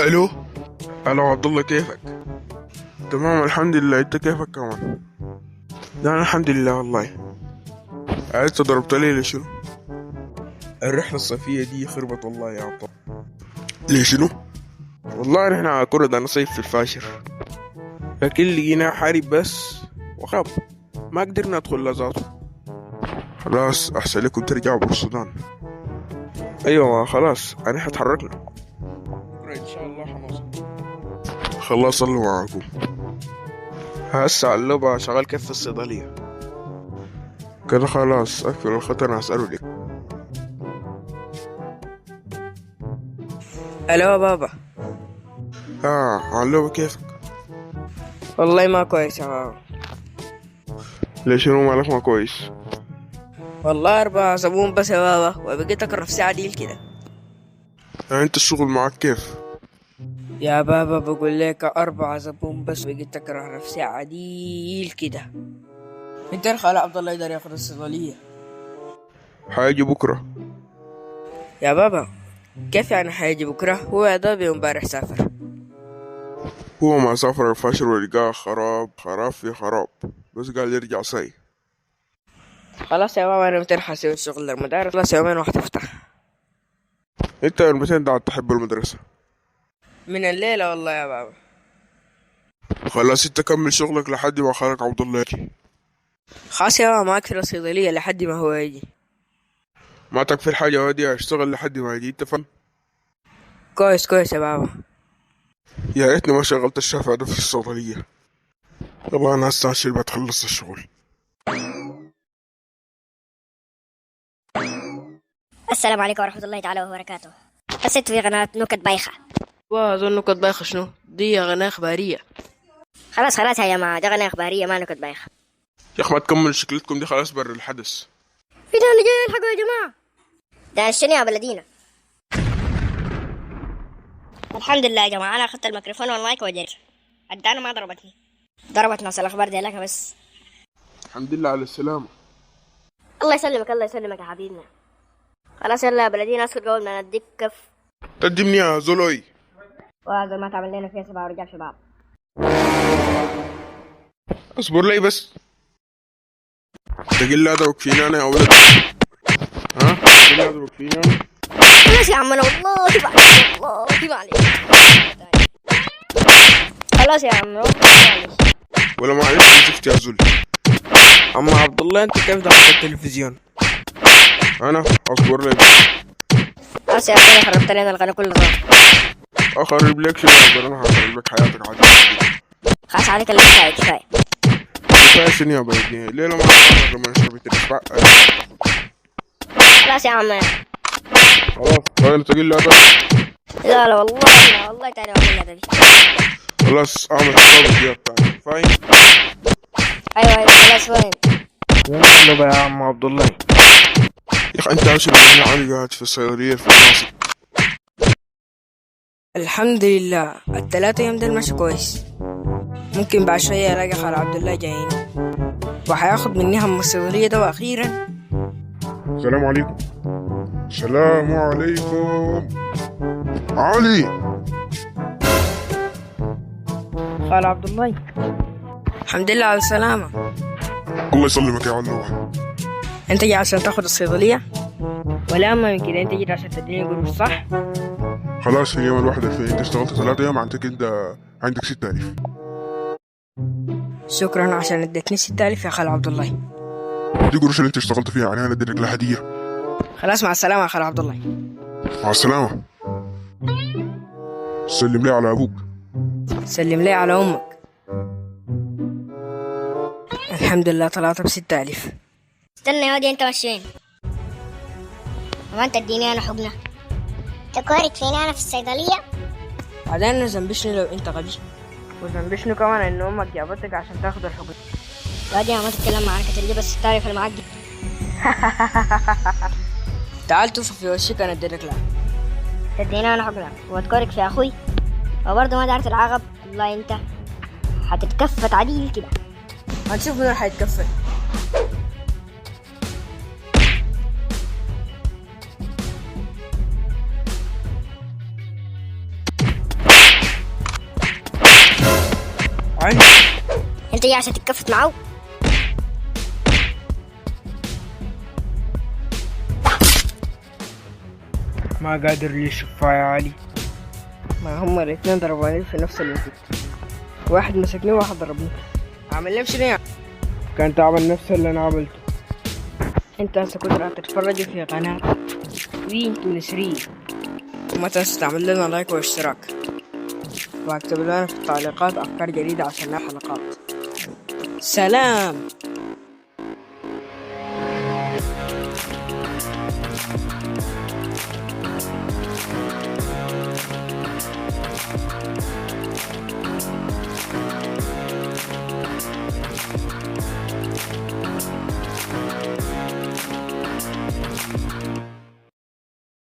الو. الو عبد الله، كيفك؟ تمام الحمد لله، انت كيفك كمان؟ لا انا الحمد لله والله. انت ضربت لي لشنو؟ الرحلة الصيفية دي خربت والله يا عبد الله. ليش شنو؟ والله نحن على كرة بدنا نصيف في الفاشر، لكن لقينا حارب بس وخاب، ما قدرنا ندخل لذاته. خلاص احسن لكم ترجعوا بالسودان. ايوه خلاص انا حتحركنا بكرة ان شاء الله حنوصل. خلاص صلوا معاكم. هسه اللبا شغال كيف في الصيدلية كده. خلاص اقفل الخط انا هسأله لك. الو بابا. اللبا كيفك؟ والله ما كويس يا بابا. ليش شنو مالك ما كويس؟ والله 4 صابون بس يا بابا، وبقيت اكره في ساعة ديل كده. انت الشغل معك كيف؟ يا بابا بقول لك 4 صابون بس، بقيت اكره في ساعة ديل كده. انت الخال عبد الله يقدر ياخد الصيدلية. حاجة بكرة. يا بابا كيف يعني حيجي بكرة؟ هو يا دوب امبارح سافر. هو ما سافر الفاشر ولقاه خراب خراب في خراب، بس قال يرجع ساي. خلاص يا بابا انا مترحى اسوي الشغل المدارس، خلاص يومين وحتفتح. انت من متى قاعد تحب المدرسة؟ من الليلة والله يا بابا. خلاص انت كمل شغلك لحد ما خالك عبد الله يجي. خلاص يا بابا ما اكثر الصيدلية لحد ما هو يجي. ما تكفي الحاجة وادي اشتغل لحد ما يجي، انت فاهم؟ كويس كويس يا بابا. يا ريتني ما شغلت الشافع ده في الصيدلية. والله انا هسه عشان بتخلص الشغل. السلام عليكم ورحمة الله تعالى وبركاته. حسيت في قناة نكت بايخة. واظن كنت بايخة شنو؟ دي غناء اخبارية. خلاص يا جماعة، ده قناة إخبارية ما نكت بايخة. يا اخي ما تكمل شكلتكم دي، خلاص بر الحدث. في ده اللي جاي الحقوا يا جماعة، ده الشني يا بلدينا. الحمد لله يا جماعة، أنا أخذت الميكروفون والمايك وجريت. الدانة ما ضربتني، ضربت ناس الأخبار دي لك بس. الحمد لله على السلامة. الله يسلمك الله يسلمك يا حبيبنا. خلاص يلا يا بلدينا اسكت قبل ما نديك كف. قدمني يا زولوي. وهذا ما تعمل لنا فيها 7 رجال شباب. اصبر لي بس. تقل هذا وكفينا انا يا ولد. تقل هذا وكفينا. خلاص يا عمنا والله ما عليك، والله ما عليك. خلاص يا عم معلش. ولا معلش شفت يا زول. اما عبد الله انت كيف دخلت التلفزيون؟ انا اصبر لي بس. خلاص يا عمي خربت لنا القناة كلها. اخرب لك شنو؟ انا هخرب لك حياتك عادي. خلاص عليك اللي كفاية كفاية. كفايه شنو يا بلدي؟ ليله ما اخرج لما نشرب التلفاء. خلاص يا عم. خلاص طيب تقل هذا. لا والله لا والله تاني والله هذا. خلاص اعمل حساب الزيادة تاني، فاهم؟ ايوه خلاص وين؟ يلا بقى يا عم عبد الله. يا اخي انت عايش اللي عندي قاعد في الصيدليه في الناصر. الحمد لله ال3 أيام ده ماشي كويس. ممكن بعد شوية الاقي خال عبد الله جايين وحياخد مني هم الصيدلية ده. واخيرا السلام عليكم. السلام عليكم. علي. خال عبد الله الحمد لله على السلامة. الله يسلمك يا علوة. انت جاي عشان تاخد الصيدلية ولا اما من كده انت جاي عشان تديني قروش صح؟ خلاص في اليوم الواحد في انت اشتغلت 3 ايام عندك 6000. شكرا عشان اديتني 6000 يا خال عبد الله. دي قروش اللي انت اشتغلت فيها، يعني انا اديتك لها هديه. خلاص مع السلامة يا خال عبد الله. مع السلامه. سلم لي على ابوك. سلم لي على امك. الحمد لله طلعت ب6000. استنى يا ودي انت ماشي وما انت تديني انا حقنة. تكورك فيني انا في الصيدلية. بعدين انا ذنبشني لو انت غبي، وذنبشني كمان ان امك جابتك عشان تاخد الحقن. يا ودي ما تتكلم معاك، تجيب بس التعريف اللي معاك دي. تعال توفى في وشك انا اديلك لها. تديني انا حقنة وتكورك في اخوي وبرضه ما دارت العقب. والله انت هتتكفت عديل كده. هنشوف مين هيتكفل. علي. انت جاي عشان تتكفت معاه؟ ما قادر لي شفاعة يا علي. ما هم الاثنين ضربوني في نفس الوقت، واحد مسكني وواحد ضربني. عامل لي شنو يعني؟ كان تعمل نفس اللي انا عملته. انت هسه كنت راح تتفرج في قناة وين نسرين، وما تنسى تعمل لنا لايك واشتراك، واكتب لنا في التعليقات افكار جديدة عشان الحلقات. سلام.